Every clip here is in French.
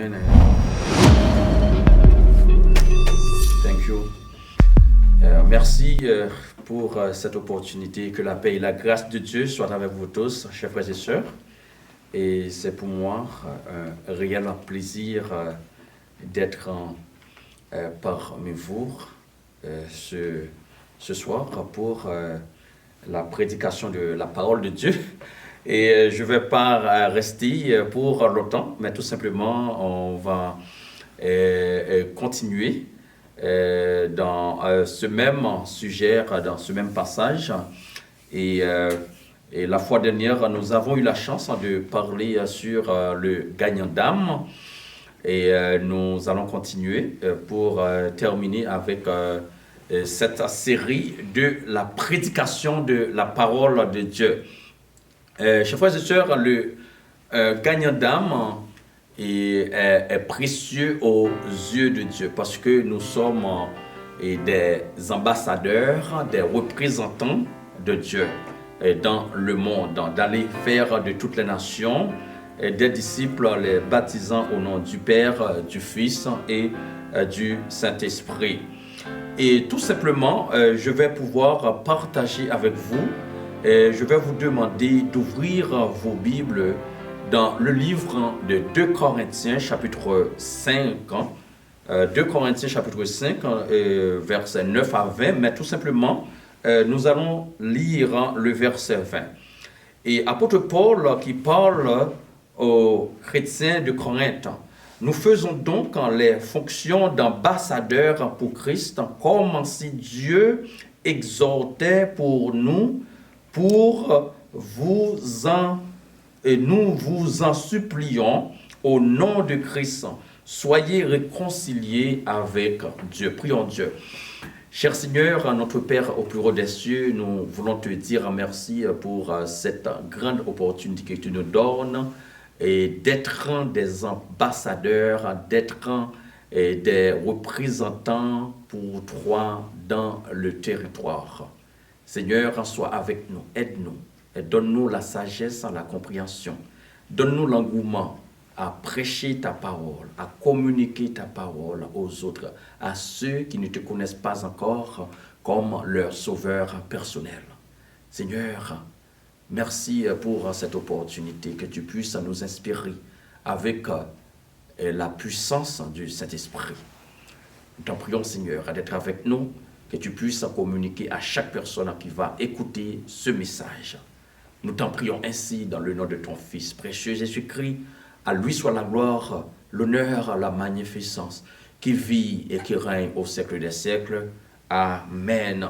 Amen. Thank you. Merci pour cette opportunité. Que la paix et la grâce de Dieu soient avec vous tous, chers frères et sœurs. Et c'est pour moi un réel plaisir d'être parmi vous ce soir pour la prédication de la parole de Dieu. Et je ne vais pas rester pour longtemps, mais tout simplement, on va continuer dans ce même sujet, dans ce même passage. Et la fois dernière, nous avons eu la chance de parler sur le gagnant d'âme. Et nous allons continuer pour terminer avec cette série de la prédication de la parole de Dieu. Chers frères et sœurs, le gagnant d'âme est précieux aux yeux de Dieu parce que nous sommes des ambassadeurs, des représentants de Dieu dans le monde, d'aller faire de toutes les nations des disciples, les baptisant au nom du Père, du Fils et du Saint-Esprit. Et tout simplement, je vais pouvoir partager avec vous. Et je vais vous demander d'ouvrir vos Bibles dans le livre de 2 Corinthiens, chapitre 5. 2 Corinthiens, chapitre 5, versets 9 à 20. Mais tout simplement, nous allons lire le verset 20. Et apôtre Paul qui parle aux chrétiens de Corinthe. Nous faisons donc les fonctions d'ambassadeurs pour Christ, comme si Dieu exhortait pour nous, et nous vous en supplions au nom de Christ, soyez réconciliés avec Dieu. Prions Dieu. Cher Seigneur, notre Père au plus haut des cieux, nous voulons te dire merci pour cette grande opportunité que tu nous donnes et d'être des ambassadeurs, d'être des représentants pour toi dans le territoire. Seigneur, sois avec nous, aide-nous, et donne-nous la sagesse, la compréhension. Donne-nous l'engouement à prêcher ta parole, à communiquer ta parole aux autres, à ceux qui ne te connaissent pas encore comme leur sauveur personnel. Seigneur, merci pour cette opportunité, que tu puisses nous inspirer avec la puissance du Saint-Esprit. Nous t'en prions, Seigneur, d'être avec nous, que tu puisses communiquer à chaque personne qui va écouter ce message. Nous t'en prions ainsi dans le nom de ton Fils précieux Jésus-Christ. À lui soit la gloire, l'honneur, la magnificence, qui vit et qui règne au siècle des siècles. Amen.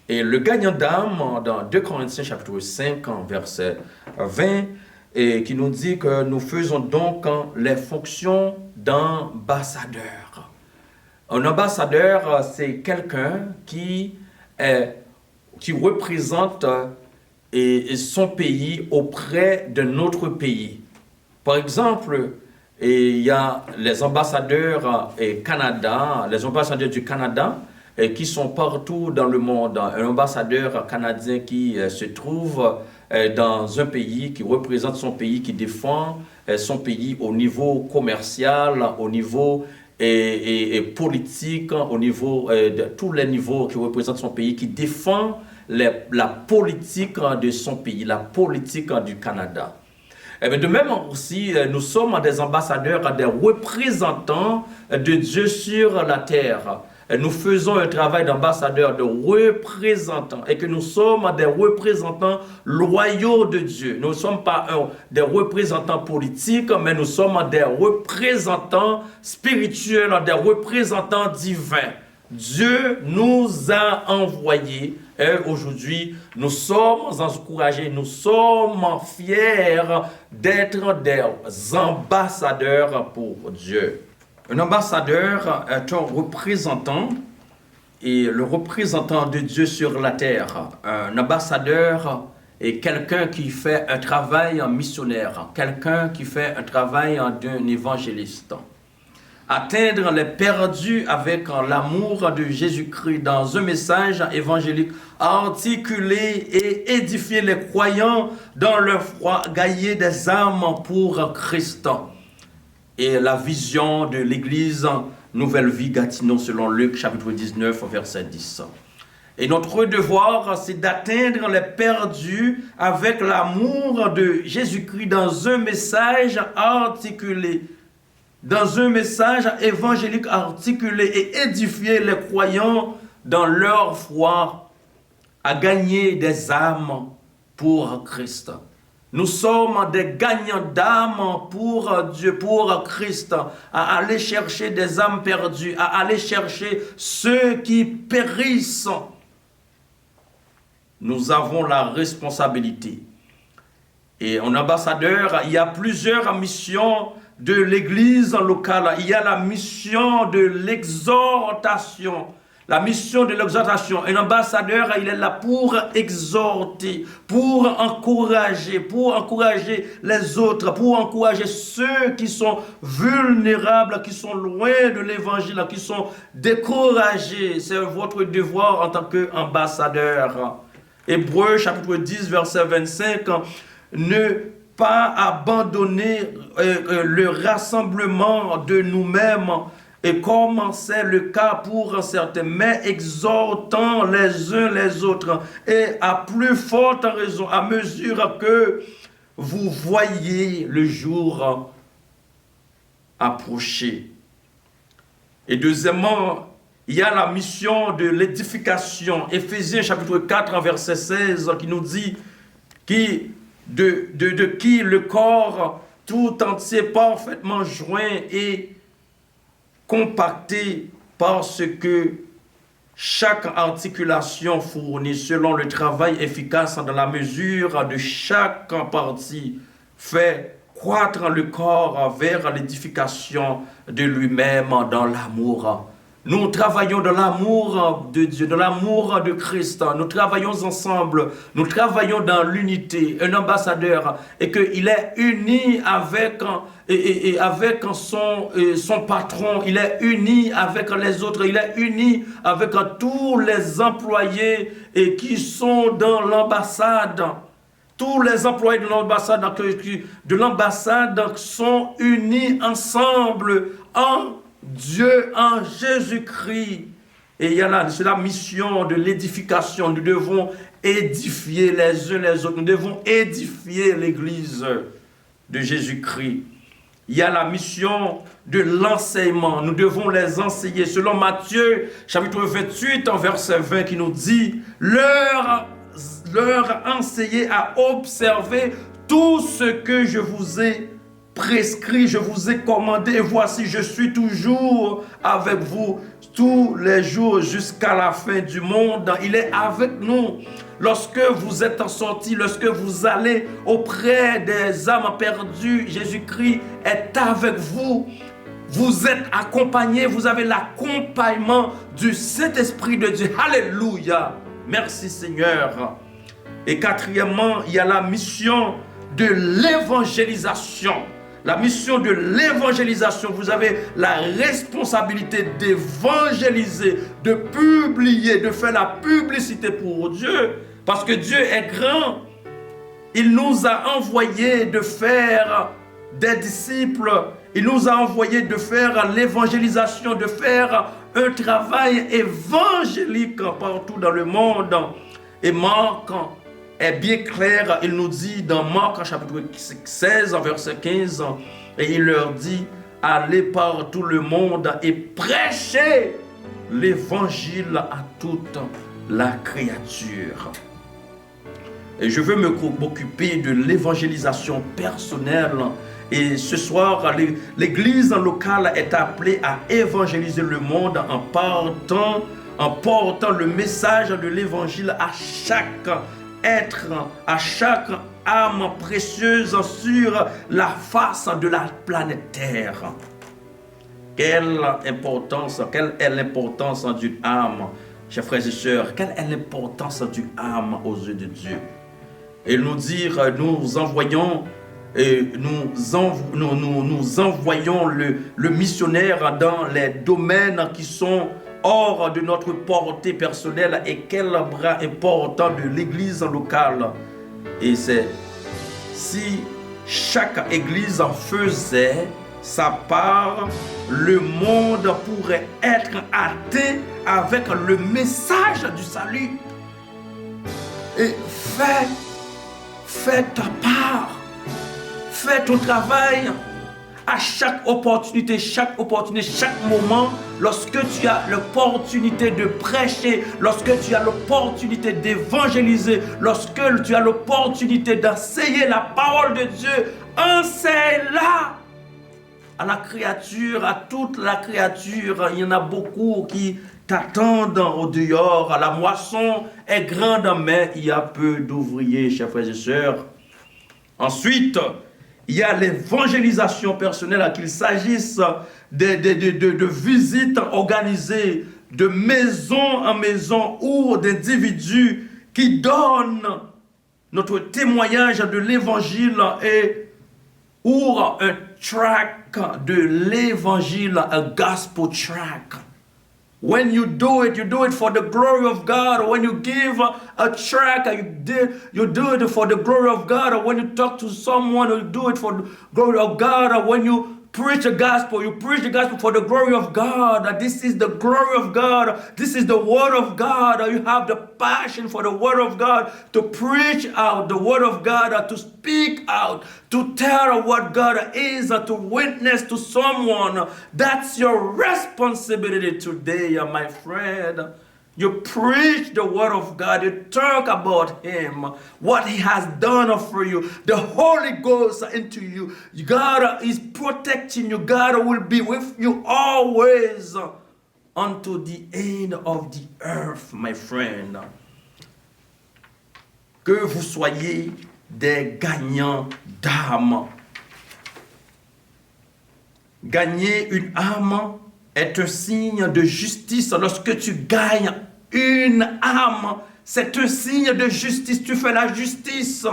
Et le gagnant d'âme dans 2 Corinthiens chapitre 5, verset 20, et qui nous dit que nous faisons donc les fonctions d'ambassadeurs. Un ambassadeur, c'est quelqu'un qui représente son pays auprès d'un autre pays. Par exemple, il y a les ambassadeurs les ambassadeurs du Canada qui sont partout dans le monde. Un ambassadeur canadien qui se trouve dans un pays, qui représente son pays, qui défend son pays au niveau commercial, au niveau et politique, au niveau de tous les niveaux, qui représente son pays, qui défend la politique de son pays, la politique du Canada. Et bien de même aussi, nous sommes des ambassadeurs, des représentants de Dieu sur la terre. Nous faisons un travail d'ambassadeur, de représentants, et que nous sommes des représentants loyaux de Dieu. Nous ne sommes pas des représentants politiques, mais nous sommes des représentants spirituels, des représentants divins. Dieu nous a envoyés et aujourd'hui nous sommes encouragés, nous sommes fiers d'être des ambassadeurs pour Dieu. Un ambassadeur est un représentant et le représentant de Dieu sur la terre. Un ambassadeur est quelqu'un qui fait un travail missionnaire, quelqu'un qui fait un travail d'un évangéliste. Atteindre les perdus avec l'amour de Jésus-Christ dans un message évangélique, articuler et édifier les croyants dans leur foi, gagner des âmes pour Christ. et la vision de l'église Nouvelle Vie Gatineau selon Luc chapitre 19 verset 10. Et notre devoir, c'est d'atteindre les perdus avec l'amour de Jésus-Christ dans un message articulé, dans un message évangélique articulé et édifier les croyants dans leur foi à gagner des âmes pour Christ. Nous sommes des gagnants d'âmes pour Dieu, pour Christ, à aller chercher des âmes perdues, à aller chercher ceux qui périssent. Nous avons la responsabilité. Et en ambassadeur, il y a plusieurs missions de l'église locale. Il y a la mission de l'exhortation. La mission de l'exhortation. Un ambassadeur, il est là pour exhorter, pour encourager les autres, pour encourager ceux qui sont vulnérables, qui sont loin de l'évangile, qui sont découragés. C'est votre devoir en tant qu'ambassadeur. Hébreux chapitre 10, verset 25, ne pas abandonner le rassemblement de nous-mêmes, et comme c'est le cas pour certains, mais exhortant les uns les autres, et à plus forte raison, à mesure que vous voyez le jour approcher. Et deuxièmement, il y a la mission de l'édification. Éphésiens chapitre 4, verset 16, qui nous dit de qui le corps tout entier parfaitement joint et compacté parce que chaque articulation fournie selon le travail efficace dans la mesure de chaque partie fait croître le corps vers l'édification de lui-même dans l'amour. Nous travaillons dans l'amour de Dieu, dans l'amour de Christ. Nous travaillons ensemble, nous travaillons dans l'unité. Un ambassadeur, et qu'il est uni avec, avec son patron, il est uni avec les autres, il est uni avec tous les employés qui sont dans l'ambassade. Tous les employés de l'ambassade sont unis ensemble en Dieu, en Jésus-Christ. Et il y a là, c'est la mission de l'édification. Nous devons édifier les uns les autres. Nous devons édifier l'église de Jésus-Christ. Il y a la mission de l'enseignement. Nous devons les enseigner. Selon Matthieu, chapitre 28, verset 20, qui nous dit « leur enseigner à observer tout ce que je vous ai prescrit, je vous ai commandé, et voici, je suis toujours avec vous tous les jours jusqu'à la fin du monde. » Il est avec nous. Lorsque vous êtes sortis, lorsque vous allez auprès des âmes perdues, Jésus-Christ est avec vous. Vous êtes accompagnés, vous avez l'accompagnement du Saint-Esprit de Dieu. Alléluia. Merci Seigneur. Et quatrièmement, il y a la mission de l'évangélisation. La mission de l'évangélisation, vous avez la responsabilité d'évangéliser, de publier, de faire la publicité pour Dieu. Parce que Dieu est grand. Il nous a envoyé de faire des disciples. Il nous a envoyé de faire l'évangélisation, de faire un travail évangélique partout dans le monde. Et Marc est bien clair, il nous dit dans Marc chapitre 16, verset 15, et il leur dit, allez par tout le monde et prêchez l'évangile à toute la créature. Et je veux m'occuper de l'évangélisation personnelle. Et ce soir, l'église locale est appelée à évangéliser le monde en portant le message de l'évangile à chaque être, à chaque âme précieuse sur la face de la planète Terre. Quelle est l'importance d'une âme, chers frères et sœurs? Quelle est l'importance d'une âme aux yeux de Dieu? Et nous dire, nous envoyons le missionnaire dans les domaines qui sont hors de notre portée personnelle, et quel bras important de l'église locale. Et c'est si chaque église faisait sa part, le monde pourrait être atteint avec le message du salut. Et fais ta part, fais ton travail. À chaque opportunité, chaque moment, lorsque tu as l'opportunité de prêcher, lorsque tu as l'opportunité d'évangéliser, lorsque tu as l'opportunité d'enseigner la parole de Dieu, enseigne-la à la créature, à toute la créature. Il y en a beaucoup qui t'attendent au dehors. La moisson est grande, mais il y a peu d'ouvriers, chers frères et sœurs. Ensuite, il y a l'évangélisation personnelle, qu'il s'agisse de visites organisées de maison en maison ou d'individus qui donnent notre témoignage de l'évangile et ou un track de l'évangile, a gospel track. When you do it for the glory of God. When you give a track, you do it for the glory of God. When you talk to someone, you do it for the glory of God. When you preach the gospel, you preach the gospel for the glory of God. This is the glory of God. This is the word of God. You have the passion for the word of God to preach out the word of God, to speak out, to tell what God is, to witness to someone. That's your responsibility today, my friend. You preach the word of God. You talk about him, what he has done for you. The Holy Ghost into you. God is protecting you. God will be with you always unto the end of the earth, my friend. Que vous soyez des gagnants d'âme. Gagner une âme est un signe de justice. Lorsque tu gagnes une âme, c'est un signe de justice. Tu fais la justice.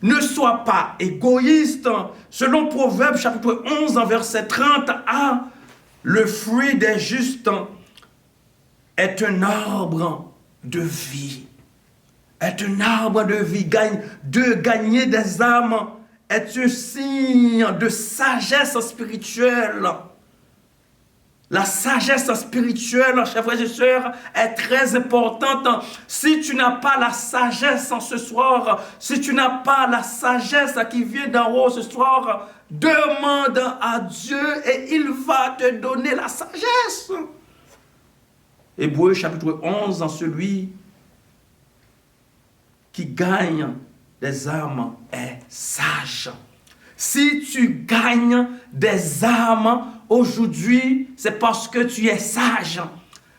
Ne sois pas égoïste. Selon Proverbe chapitre 11, verset 30a, le fruit des justes est un arbre de vie. Est un arbre de vie. De gagner des âmes est un signe de sagesse spirituelle. La sagesse spirituelle, chers frères et sœurs, est très importante. Si tu n'as pas la sagesse ce soir, si tu n'as pas la sagesse qui vient d'en haut ce soir, demande à Dieu et il va te donner la sagesse. Hébreux chapitre 11, celui qui gagne des âmes est sage. Si tu gagnes des âmes aujourd'hui, c'est parce que tu es sage.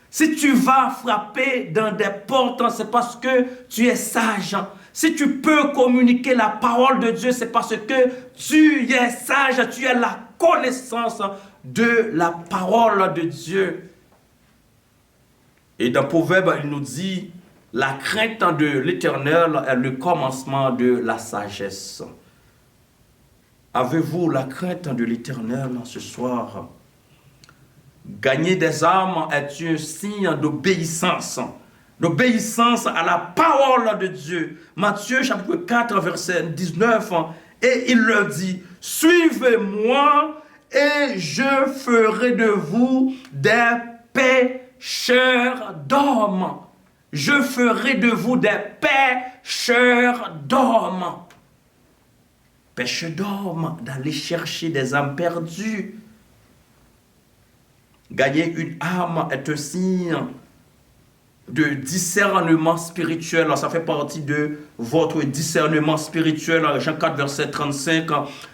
Si tu vas frapper dans des portes, c'est parce que tu es sage. Si tu peux communiquer la parole de Dieu, c'est parce que tu es sage, tu as la connaissance de la parole de Dieu. Et dans Proverbe, il nous dit, la crainte de l'Éternel est le commencement de la sagesse. Avez-vous la crainte de l'Éternel ce soir? Gagner des âmes est un signe d'obéissance. D'obéissance à la parole de Dieu. Matthieu chapitre 4 verset 19. Et il leur dit, suivez-moi et je ferai de vous des pêcheurs d'hommes. Je ferai de vous des pêcheurs d'hommes. Pêcheurs d'hommes, d'aller chercher des âmes perdues. Gagner une âme est un signe de discernement spirituel. Ça fait partie de votre discernement spirituel. Jean 4, verset 35.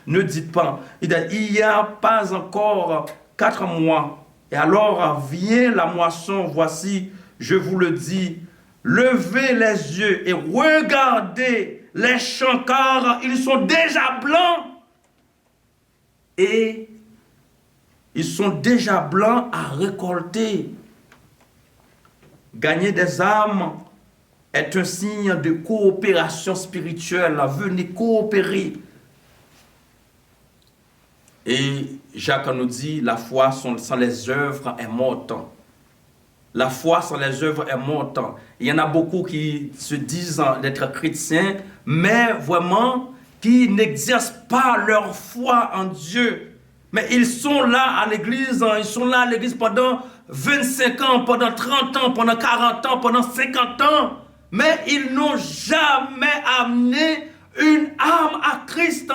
Ne dites pas, il n'y a pas encore 4 mois. Et alors vient la moisson. Voici, je vous le dis, levez les yeux et regardez les champs, car ils sont déjà blancs. Et ils sont déjà blancs à récolter. Gagner des âmes est un signe de coopération spirituelle. Venez coopérer. Et Jacques nous dit, la foi sans les œuvres est morte. La foi sans les œuvres est morte. Il y en a beaucoup qui se disent d'être chrétiens, mais vraiment qui n'exercent pas leur foi en Dieu. Mais ils sont là à l'église, pendant 25 ans, pendant 30 ans, pendant 40 ans, pendant 50 ans. Mais ils n'ont jamais amené une âme à Christ.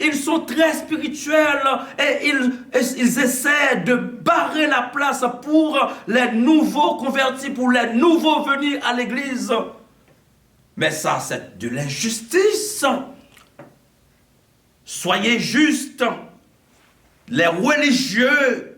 Et ils sont très spirituels. Et ils essaient de barrer la place pour les nouveaux convertis, pour les nouveaux venus à l'église. Mais ça, c'est de l'injustice. Soyez justes. Les religieux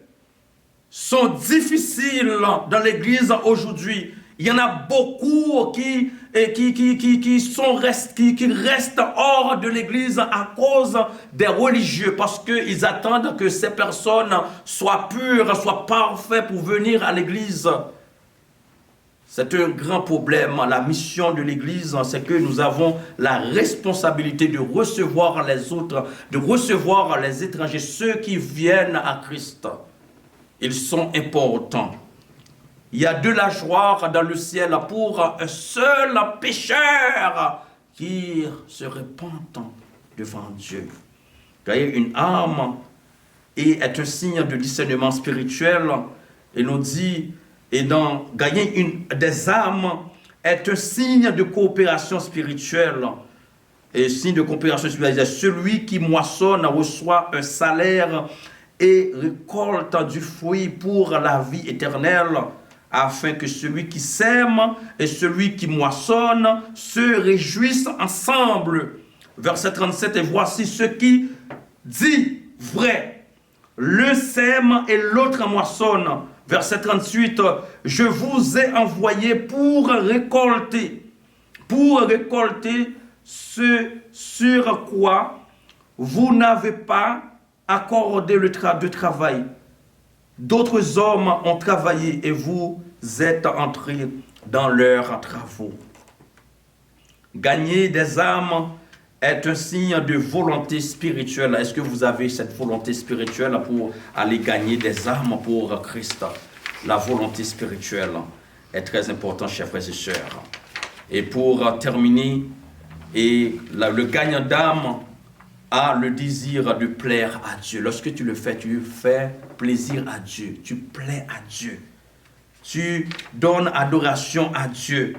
sont difficiles dans l'église aujourd'hui. Il y en a beaucoup qui restent hors de l'église à cause des religieux, parce qu'ils attendent que ces personnes soient pures, soient parfaites pour venir à l'église. C'est un grand problème. La mission de l'Église, c'est que nous avons la responsabilité de recevoir les autres, de recevoir les étrangers, ceux qui viennent à Christ. Ils sont importants. Il y a de la joie dans le ciel pour un seul pécheur qui se repent devant Dieu. Gagner une âme est un signe de discernement spirituel. Et nous dit... Et donc, gagner des âmes est un signe de coopération spirituelle. Et signe de coopération spirituelle, celui qui moissonne reçoit un salaire et récolte du fruit pour la vie éternelle, afin que celui qui sème et celui qui moissonne se réjouissent ensemble. Verset 37, et voici ce qui dit vrai. Le sème et l'autre moissonne. Verset 38, je vous ai envoyé pour récolter ce sur quoi vous n'avez pas accordé de travail. D'autres hommes ont travaillé et vous êtes entrés dans leurs travaux. Gagner des âmes est un signe de volonté spirituelle. Est-ce que vous avez cette volonté spirituelle pour aller gagner des âmes pour Christ? La volonté spirituelle est très importante, chers frères et sœurs. Et pour terminer, le gagnant d'âme a le désir de plaire à Dieu. Lorsque tu le fais, tu fais plaisir à Dieu. Tu plais à Dieu. Tu donnes adoration à Dieu.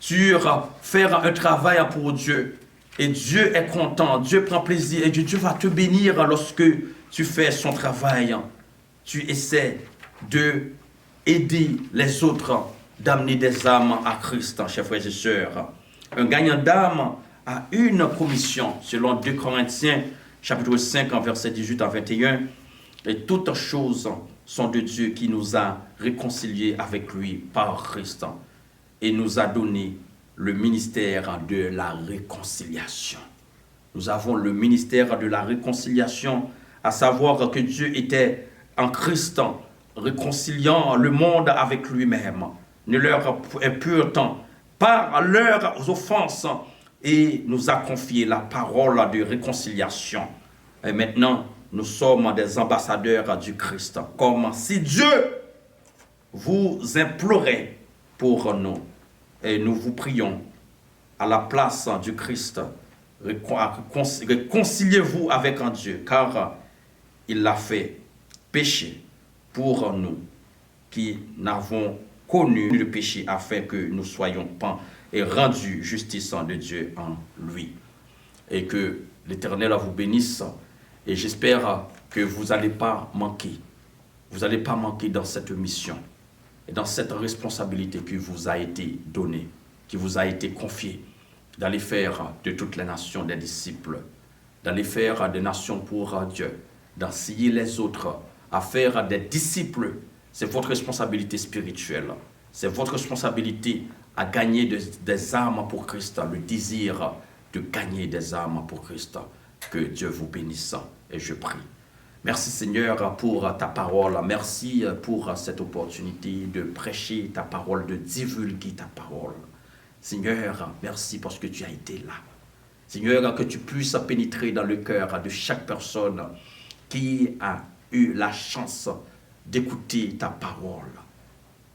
Tu fais un travail pour Dieu. Et Dieu est content, Dieu prend plaisir et Dieu va te bénir lorsque tu fais son travail. Tu essaies de aider les autres, d'amener des âmes à Christ, chers frères et sœurs. Un gagnant d'âme a une commission, selon 2 Corinthiens, chapitre 5, versets 18 à 21. Et toutes choses sont de Dieu qui nous a réconciliés avec lui par Christ et nous a donné le ministère de la réconciliation. Nous avons le ministère de la réconciliation, à savoir que Dieu était en Christ, réconciliant le monde avec lui-même, ne leur imputant par leurs offenses, et nous a confié la parole de réconciliation. Et maintenant, nous sommes des ambassadeurs du Christ, comme si Dieu vous implorait pour nous. Et nous vous prions, à la place du Christ, réconciliez-vous avec Dieu, car il l'a fait péché pour nous qui n'avons connu le péché, afin que nous soyons pans et rendus justice de Dieu en lui. Et que l'Éternel vous bénisse, et j'espère que vous n'allez pas manquer. Vous n'allez pas manquer dans cette mission et dans cette responsabilité qui vous a été donnée, qui vous a été confiée, d'aller faire de toutes les nations des disciples, d'aller faire des nations pour Dieu, d'enseigner les autres, à faire des disciples. C'est votre responsabilité spirituelle. C'est votre responsabilité à gagner des âmes pour Christ, le désir de gagner des âmes pour Christ. Que Dieu vous bénisse et je prie. Merci Seigneur pour ta parole. Merci pour cette opportunité de prêcher ta parole, de divulguer ta parole. Seigneur, merci parce que tu as été là. Seigneur, que tu puisses pénétrer dans le cœur de chaque personne qui a eu la chance d'écouter ta parole.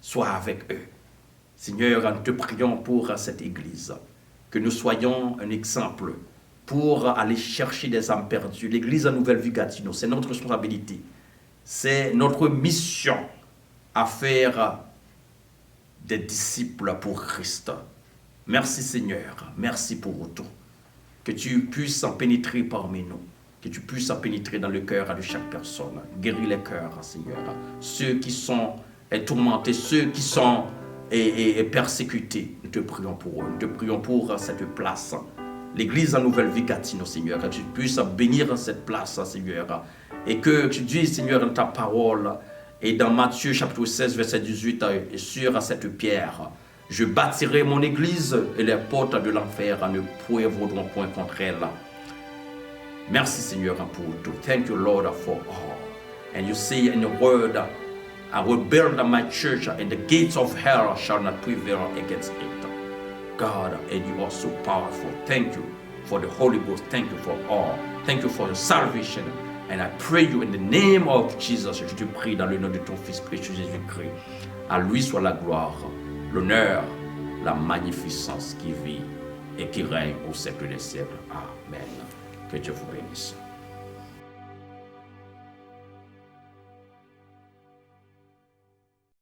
Sois avec eux. Seigneur, nous te prions pour cette Église. Que nous soyons un exemple pour aller chercher des âmes perdues. L'Église à Nouvelle-Vie Gatineau, c'est notre responsabilité. C'est notre mission à faire des disciples pour Christ. Merci Seigneur, merci pour tout. Que tu puisses en pénétrer parmi nous, que tu puisses en pénétrer dans le cœur de chaque personne. Guéris les cœurs, Seigneur. Ceux qui sont tourmentés, ceux qui sont persécutés, nous te prions pour eux. Nous te prions pour cette place. L'Église en Nouvelle-Vie Gatineau, Seigneur, que tu puisses bénir cette place, Seigneur. Et que tu dises, Seigneur, dans ta parole, et dans Matthieu chapitre 16, verset 18, et sur cette pierre, je bâtirai mon église et les portes de l'enfer ne prévaudront point contre elle. Merci Seigneur pour tout. Thank you Lord for all. And you say in the word, I will build my church and the gates of hell shall not prevail against it. God, and you are so powerful. Thank you for the Holy Ghost. Thank you for all. Thank you for your salvation. And I pray you in the name of Jesus. Je te prie dans le nom de ton Fils précieux Jésus-Christ. À lui soit la gloire, l'honneur, la magnificence qui vit et qui règne au siècle des siècles. Amen. Que Dieu vous bénisse.